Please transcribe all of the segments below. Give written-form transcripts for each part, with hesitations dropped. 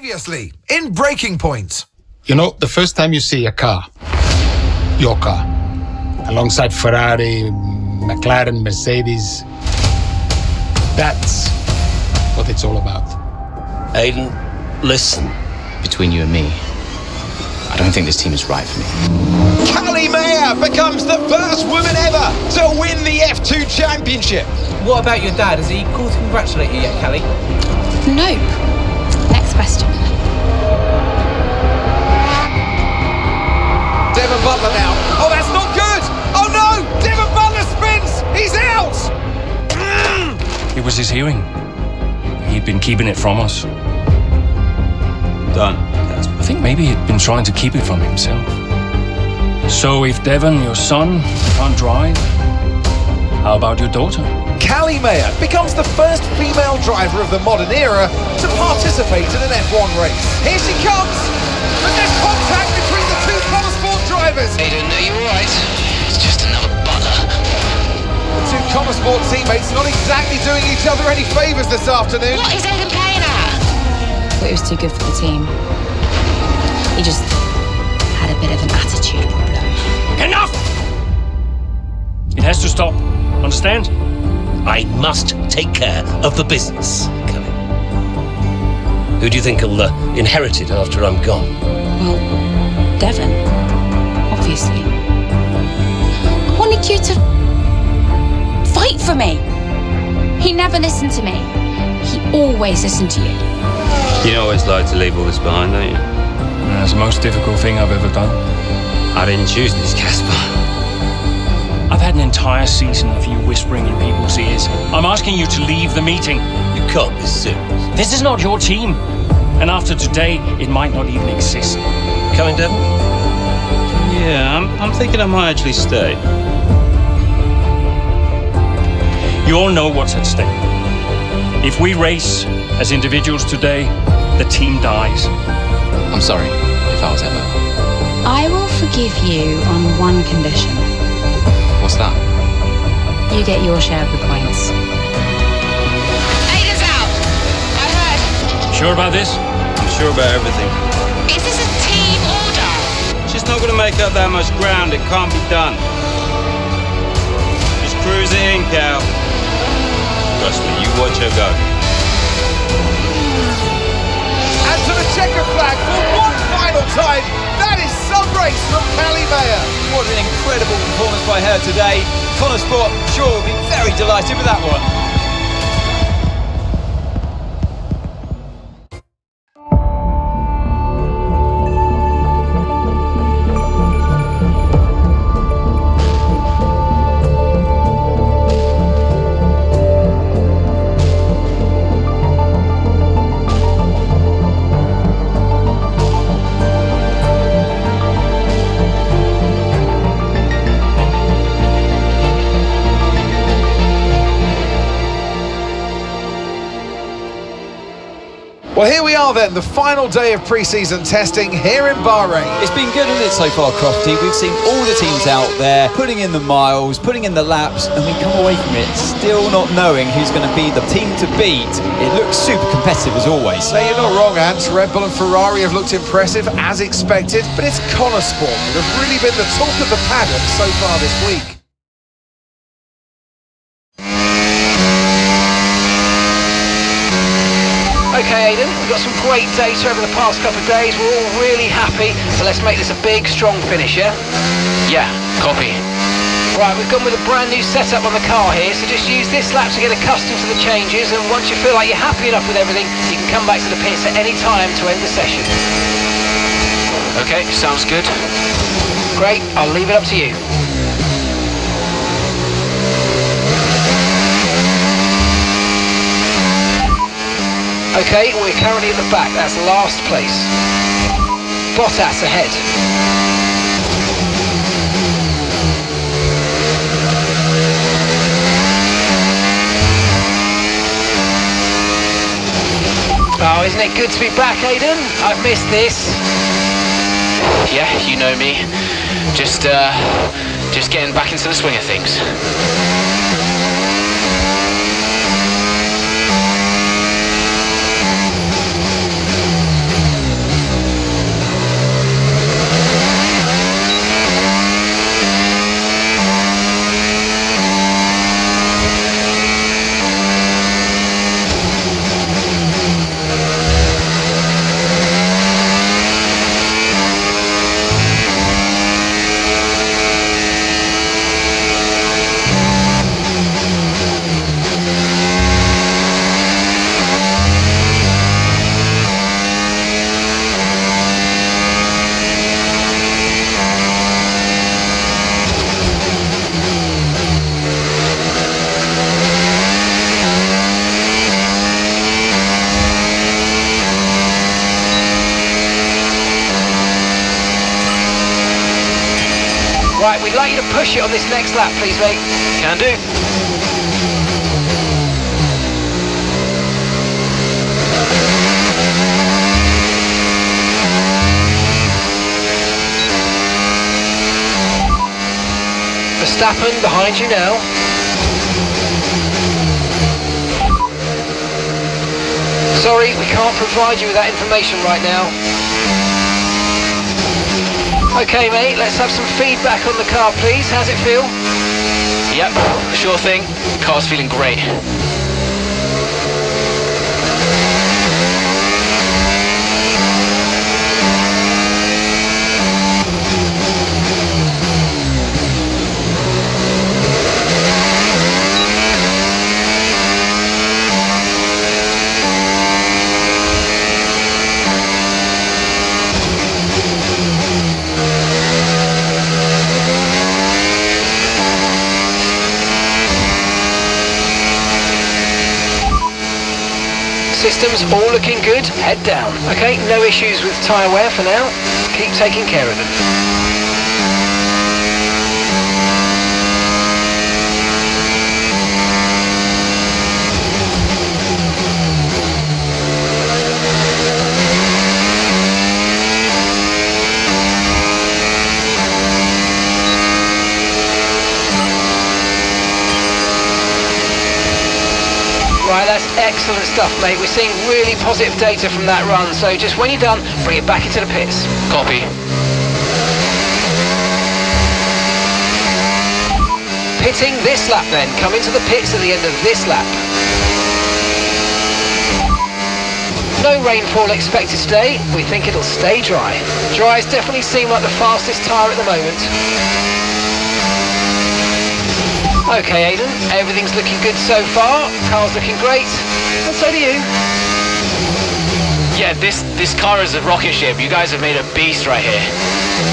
Previously, in Breaking Point. You know, the first time you see a car, your car, alongside Ferrari, McLaren, Mercedes, that's what it's all about. Aiden, listen. Between you and me, I don't think this team is right for me. Callie Mayer becomes the first woman ever to win the F2 Championship. What about your dad? Has he called to congratulate you yet, Callie? Nope. Next question. Devon Butler now. Oh, that's not good. Oh no, Devon Butler spins. He's out. It was his hearing. He'd been keeping it from us. Done. I think maybe he'd been trying to keep it from himself. So if Devon, your son, can't drive, how about your daughter? Callie Mayer becomes the first female driver of the modern era to participate in an F1 race. Here she comes. And there's contact between the two Connosport drivers. Aiden, are you alright? It's just another butler. The two Connosport teammates not exactly doing each other any favours this afternoon. What is Aiden playing at? It was too good for the team. He just had a bit of an attitude problem. Enough! It has to stop. Understand? I must take care of the business, Callie. Who do you think will inherit it after I'm gone? Well, Devon, obviously. I wanted you to fight for me. He never listened to me. He always listened to you. You always like to leave all this behind, don't you? That's the most difficult thing I've ever done. I didn't choose this, Casper. I've had an entire season of you whispering in people's ears. I'm asking you to leave the meeting. You can't be serious. This is not your team. And after today, it might not even exist. Coming, Devon? Yeah, I'm thinking I might actually stay. You all know what's at stake. If we race as individuals today, the team dies. I'm sorry if I was ever. I will forgive you on one condition. What's that? You get your share of the points. Aiden's out! I heard. Sure about this? I'm sure about everything. Is this a team order? She's not going to make up that much ground. It can't be done. Just cruise it in, Cal. Trust me, you watch her go. And to the checker flag for one final time. That is some race from Callie Mayer. What an incredible performance by her today. Connosport, sure, will be very delighted with that one. Well, here we are then, the final day of pre-season testing here in Bahrain. It's been good, hasn't it, so far, Crofty? We've seen all the teams out there, putting in the miles, putting in the laps, and we come away from it still not knowing who's going to be the team to beat. It looks super competitive as always. Now, you're not wrong, Ant. Red Bull and Ferrari have looked impressive, as expected, but it's Connosport that have really been the talk of the paddock so far this week. Okay, Aiden, we've got some great data over the past couple of days. We're all really happy, so let's make this a big, strong finish, yeah? Yeah, copy. Right, we've gone with a brand new setup on the car here, so just use this lap to get accustomed to the changes, and once you feel like you're happy enough with everything, you can come back to the pits at any time to end the session. Okay, sounds good. Great, I'll leave it up to you. Okay, we're currently at the back, that's last place. Bottas ahead. Oh, isn't it good to be back, Aiden? I've missed this. Yeah, you know me. Just getting back into the swing of things. Right, we'd like you to push it on this next lap, please, mate. Can do. Verstappen behind you now. Sorry, we can't provide you with that information right now. Okay, mate, let's have some feedback on the car, please. How's it feel? Yep, sure thing. Car's feeling great. Systems all looking good, head down. Okay, no issues with tyre wear for now. Keep taking care of them. Right, that's excellent stuff, mate. We're seeing really positive data from that run, so just when you're done, bring it back into the pits. Copy. Pitting this lap then. Come into the pits at the end of this lap. No rainfall expected today. We think it'll stay dry. Dries definitely seem like the fastest tyre at the moment. Okay, Aidan, everything's looking good so far. Car's looking great, and so do you. Yeah, this car is a rocket ship. You guys have made a beast right here.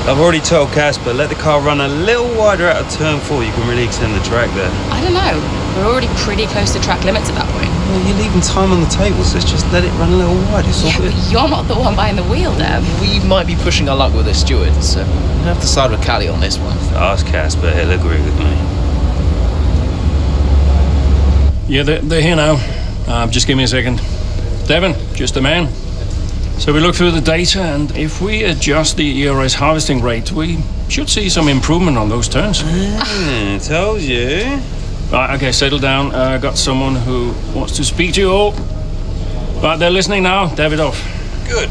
I've already told Casper, let the car run a little wider out of turn 4. You can really extend the track there. I don't know. We're already pretty close to track limits at that point. Well, you're leaving time on the table, so just let it run a little wider. It's all Yeah, good. but you're not the one behind the wheel, Dev. We might be pushing our luck with the stewards, so we'll have to side with Callie on this one. Ask Casper, he'll agree with me. Yeah, they're here now. Just give me a second. Devon, just a man. So we look through the data, and if we adjust the ERS harvesting rate, we should see some improvement on those turns. Told you. Right, okay, settle down. Got someone who wants to speak to you all. Right, they're listening now. Davidoff. Good.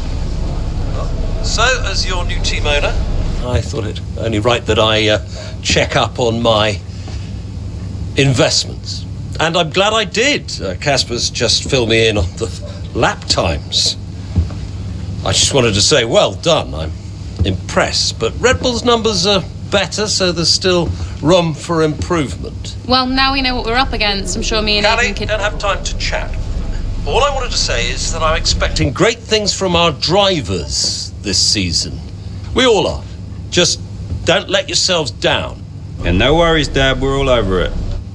So, as your new team owner? I thought it only right that I check up on my investments. And I'm glad I did. Casper's just filled me in on the lap times. I just wanted to say, well done. I'm impressed. But Red Bull's numbers are better, so there's still room for improvement. Well, now we know what we're up against. I'm sure me and Callie, Aidan could... don't have time to chat. All I wanted to say is that I'm Expecting great things from our drivers this season. We all are. Just don't let yourselves down. And no worries, Dad. We're all over it.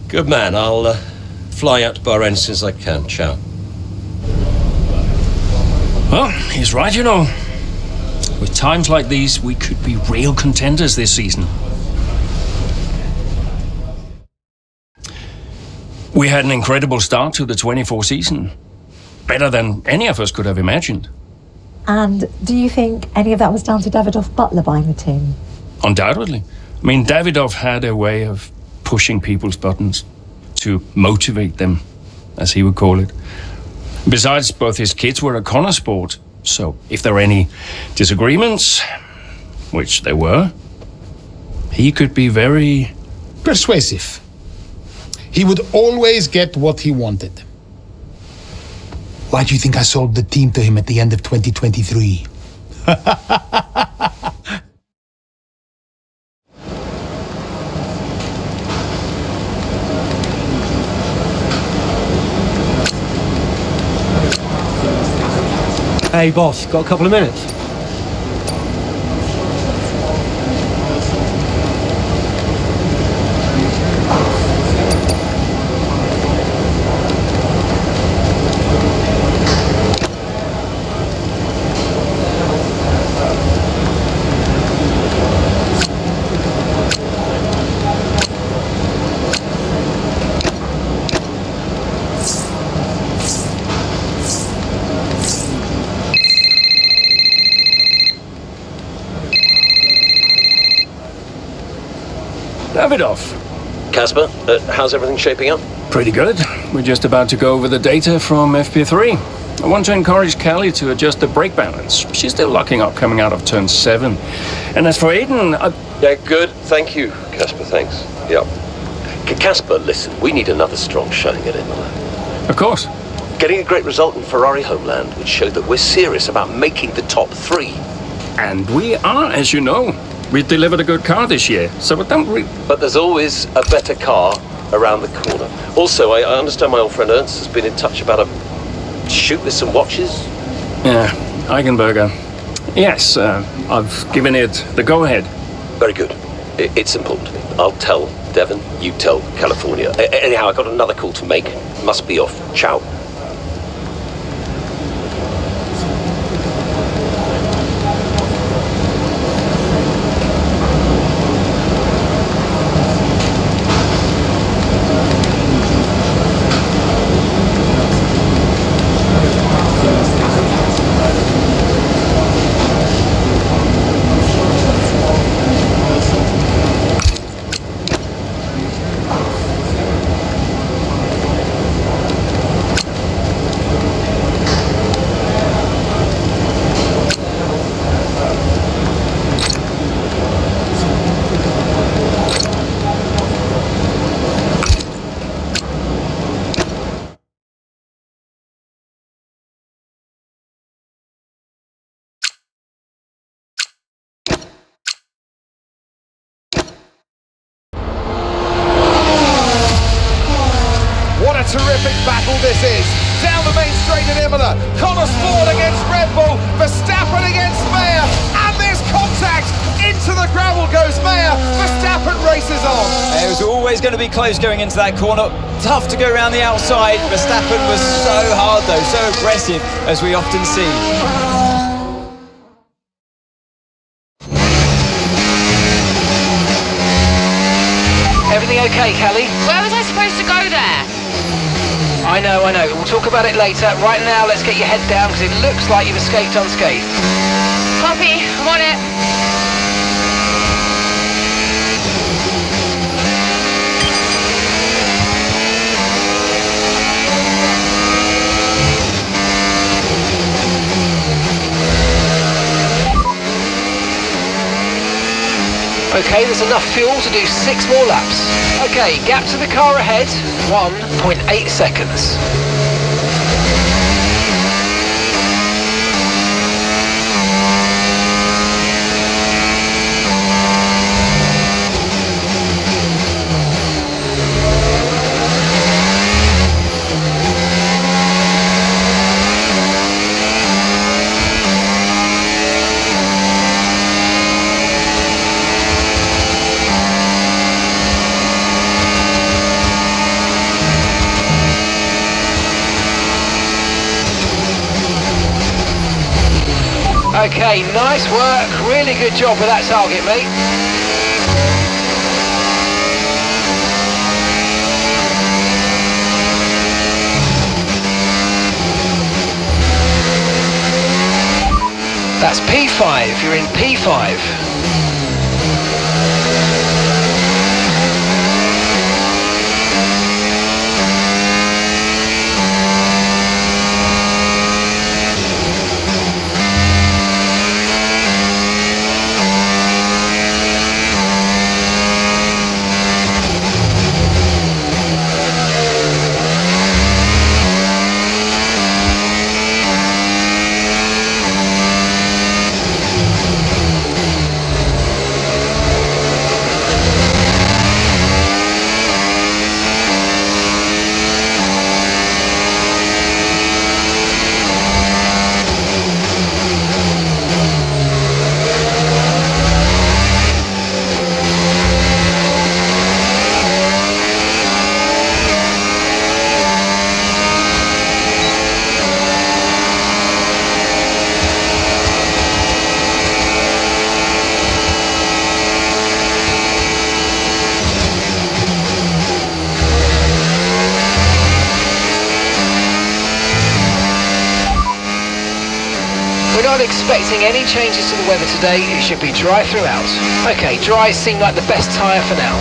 Good man. I'll fly out to Bahrain as soon as I can. Ciao. Well, he's right, you know. With times like these, we could be real contenders this season. We had an incredible start to the 24 season. Better than any of us could have imagined. And do you think any of that was down to Davidoff Butler buying the team? Undoubtedly. I mean, Davidoff had a way of pushing people's buttons. to motivate them, as he would call it. Besides, both his kids were a Connor sport, so if there were any disagreements, which there were, he could be very persuasive. He would always get what he wanted. Why do you think I sold the team to him at the end of 2023? Hey boss, got a couple of minutes? Davidoff. Casper, how's everything shaping up? Pretty good. We're just about to go over the data from FP3. I want to encourage Callie to adjust the brake balance. She's still locking up coming out of turn 7. And as for Aiden, Yeah, good. Thank you, Casper. Thanks. Yep. Casper, listen, we need another strong showing at Imola. Of course. Getting a great result in Ferrari homeland would show that we're serious about making the top 3. And we are, as you know. We delivered a good car this year, so But there's always a better car around the corner. Also, I understand my old friend Ernst has been in touch about a shoot with some watches. Yeah, Eigenberger. Yes, I've given it the go-ahead. Very good. It's important to me. I'll tell Devon, you tell California. Anyhow, I got another call to make. Must be off. Ciao. Terrific battle this is. Down the main straight in Imola. Connor Sport against Red Bull. Verstappen against Mayer. And there's contact. Into the gravel goes Mayer. Verstappen races on. It was always going to be close going into that corner. Tough to go around the outside. Verstappen was so hard though, so aggressive, as we often see. Everything okay, Callie? Where was I supposed to go there? I know. We'll talk about it later. Right now, let's get your head down because it looks like you've escaped unscathed. Copy, I'm on it. Okay, there's enough fuel to do 6 more laps. Okay, gap to the car ahead, 1.8 seconds. Okay, nice work. Really good job with that target, mate. That's P5. You're in P5. not expecting any changes to the weather today. It should be dry throughout. Okay, dry seemed like the best tyre for now.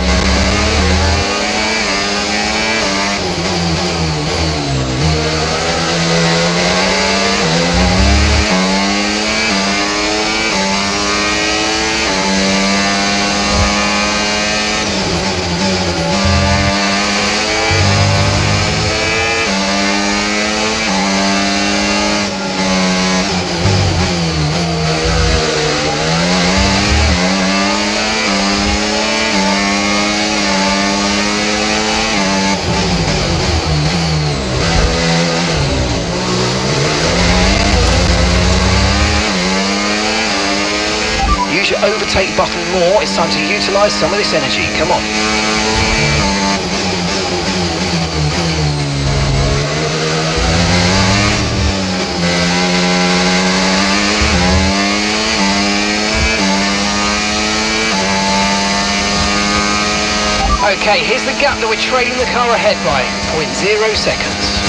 Use your overtake button more. It's time to utilise some of this energy. Come on. Okay, here's the gap that we're trailing the car ahead by. 0.0 seconds.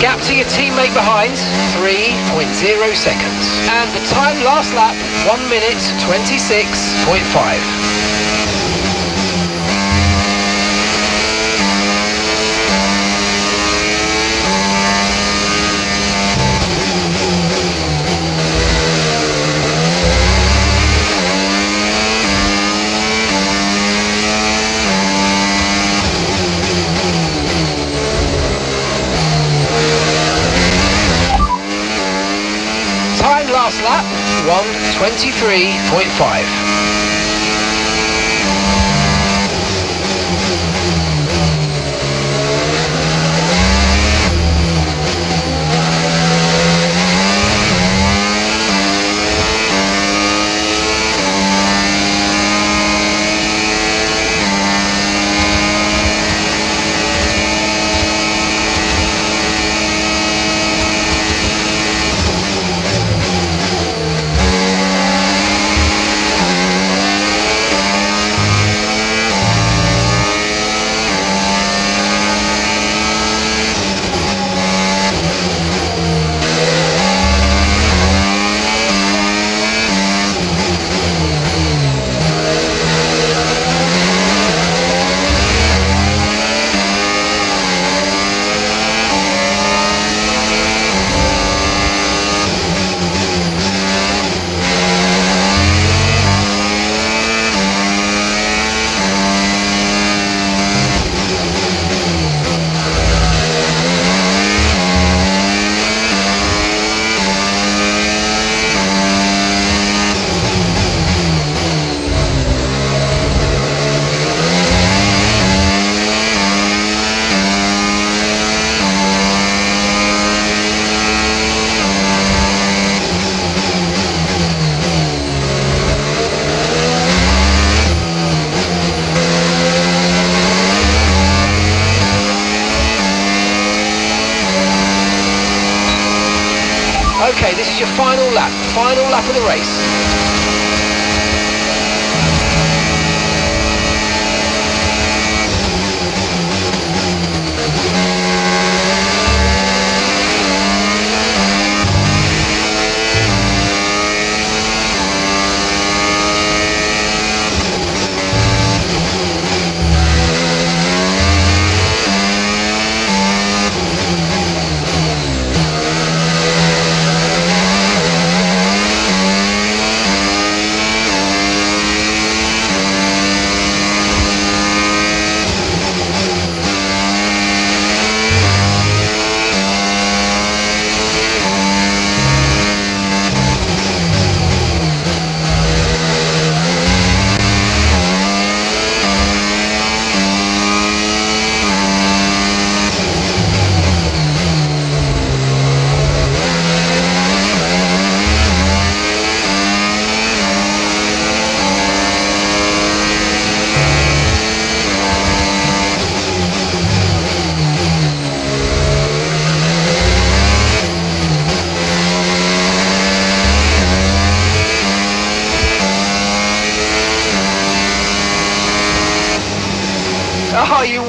Gap to your teammate behind, 3.0 seconds. And the time last lap, 1 minute 26.5. Last lap, 1:23.5. Okay, this is your final lap of the race.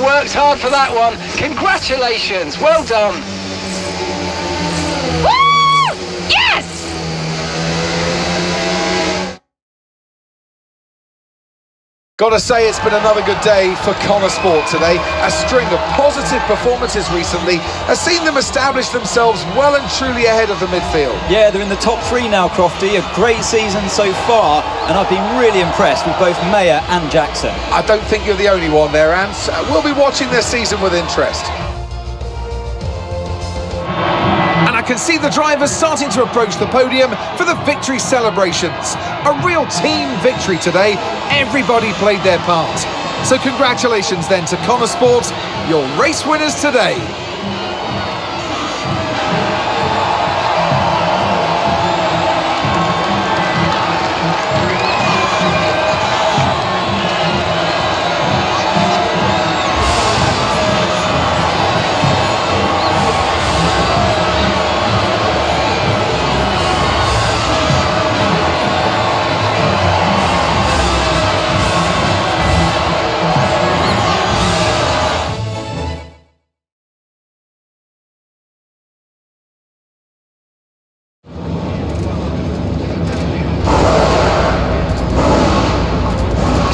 worked hard for that one. Congratulations, well done. Woo! Yes! Gotta say, it's been another good day for Connor Sport today. A string of positive performances recently has seen them establish themselves well and truly ahead of the midfield. Yeah, they're in the top 3 now, Crofty. A great season so far, and I've been really impressed with both Mayer and Jackson. I don't think you're the only one there, Ants. We'll be watching their season with interest. And I can see the drivers starting to approach the podium for the victory celebrations. A real team victory today. Everybody played their part. So congratulations then to Connor Sport, your race winners today.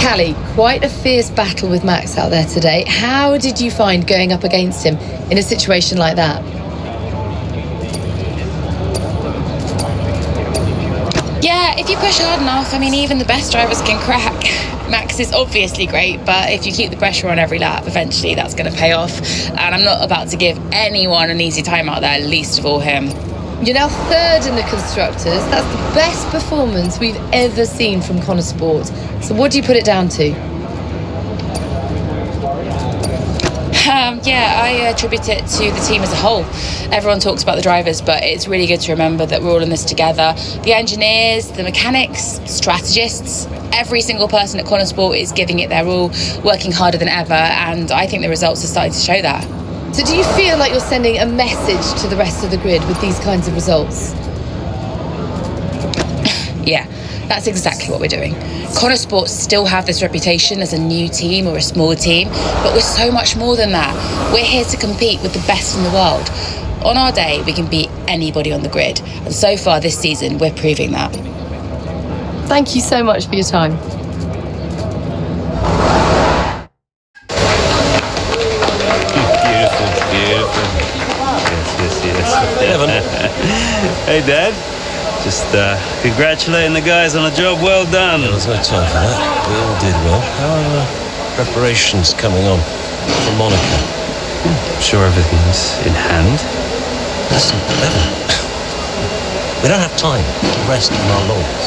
Callie, quite a fierce battle with Max out there today. How did you find going up against him in a situation like that? Yeah, if you push hard enough, I mean, even the best drivers can crack. Max is obviously great, but if you keep the pressure on every lap, eventually that's going to pay off. And I'm not about to give anyone an easy time out there, least of all him. You're now 3rd in the Constructors. That's the best performance we've ever seen from Connor Sport. So what do you put it down to? Yeah, I attribute it to the team as a whole. Everyone talks about the drivers, but it's really good to remember that we're all in this together. The engineers, the mechanics, strategists, every single person at Connor Sport is giving it their all, working harder than ever, and I think the results are starting to show that. So do you feel like you're sending a message to the rest of the grid with these kinds of results? Yeah, that's exactly what we're doing. Connor Sports still have this reputation as a new team or a small team, but we're so much more than that. We're here to compete with the best in the world. On our day, we can beat anybody on the grid, and so far this season, we're proving that. Thank you so much for your time. Hey, Dad. Just congratulating the guys on a job well done. There's no time for that. We all did well. How are preparations coming on for Monaco? I'm sure everything's in hand. Listen, Evan, we don't have time to rest on our laurels.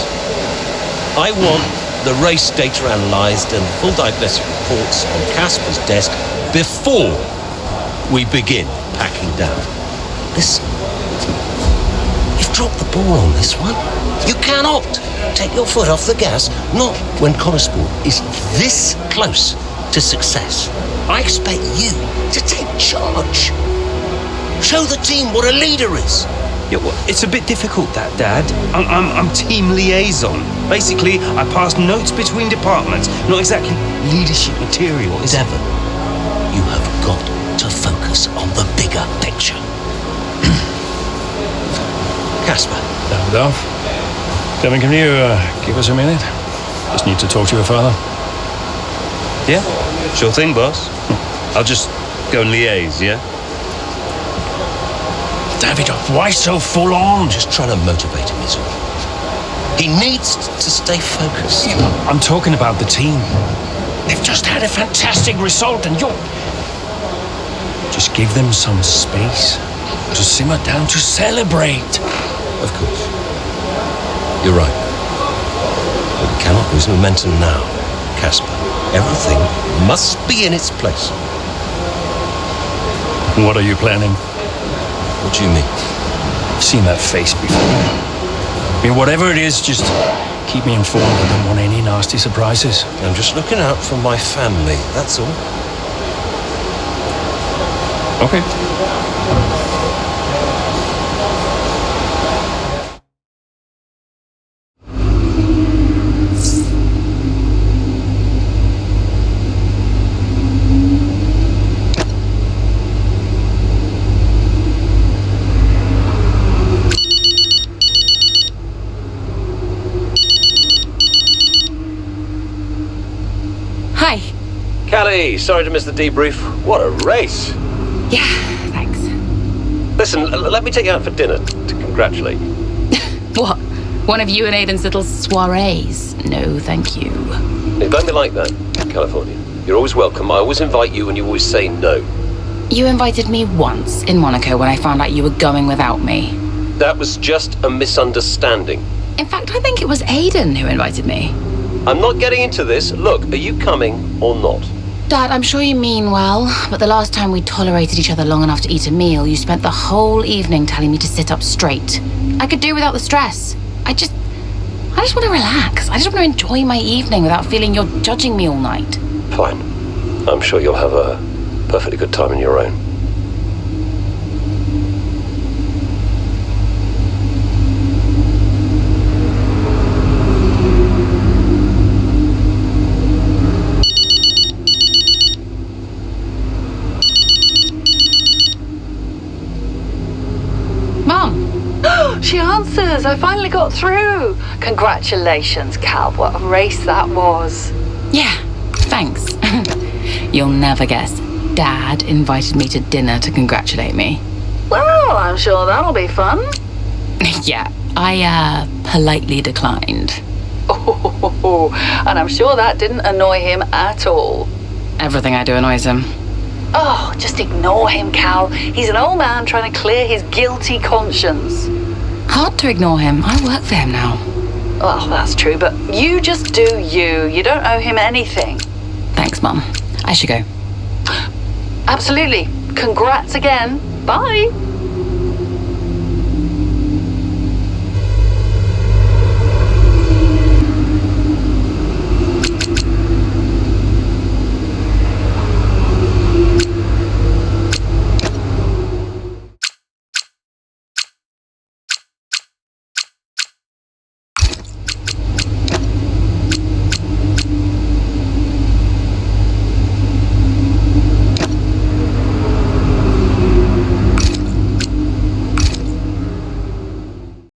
I want the race data analysed and full diagnostic reports on Casper's desk before we begin packing down. Listen, you've dropped the ball on this one. You cannot take your foot off the gas, not when Connor Sport is this close to success. I expect you to take charge. Show the team what a leader is. Yeah, well, it's a bit difficult, that, Dad. I'm team liaison. Basically, I pass notes between departments, not exactly leadership material. Devon, you have got to focus on the bigger picture. Casper. Duff. Devon, can you give us a minute? Just need to talk to your father. Yeah, sure thing, boss. I'll just go and liaise, yeah? Davidoff, why so full on? Just trying to motivate him, is all. He needs to stay focused. Yeah, I'm talking about the team. They've just had a fantastic result and you're... Just give them some space to simmer down, to celebrate. Of course. You're right. But we cannot lose momentum now, Casper. Everything must be in its place. What are you planning? What do you mean? I've seen that face before. I mean, whatever it is, just keep me informed. I don't want any nasty surprises. I'm just looking out for my family, that's all. Okay. Hey, sorry to miss the debrief. What a race. Yeah, thanks. Listen, let me take you out for dinner to congratulate you. What? One of you and Aiden's little soirees? No, thank you. It don't be like that, California. You're always welcome. I always invite you and you always say no. You invited me once in Monaco when I found out you were going without me. That was just a misunderstanding. In fact, I think it was Aiden who invited me. I'm not getting into this. Look, are you coming or not? Dad, I'm sure you mean well, but the last time we tolerated each other long enough to eat a meal, you spent the whole evening telling me to sit up straight. I could do without the stress. I just want to relax. I just want to enjoy my evening without feeling you're judging me all night. Fine. I'm sure you'll have a perfectly good time on your own. She answers. I finally got through. Congratulations, Cal. What a race that was. Yeah, thanks. You'll never guess. Dad invited me to dinner to congratulate me. Well, I'm sure that'll be fun. Yeah, I politely declined. Oh, and I'm sure that didn't annoy him at all. Everything I do annoys him. Oh, just ignore him, Cal. He's an old man trying to clear his guilty conscience. Hard to ignore him. I work for him now. Well, that's true, but you just do you. You don't owe him anything. Thanks, Mum. I should go. Absolutely. Congrats again. Bye.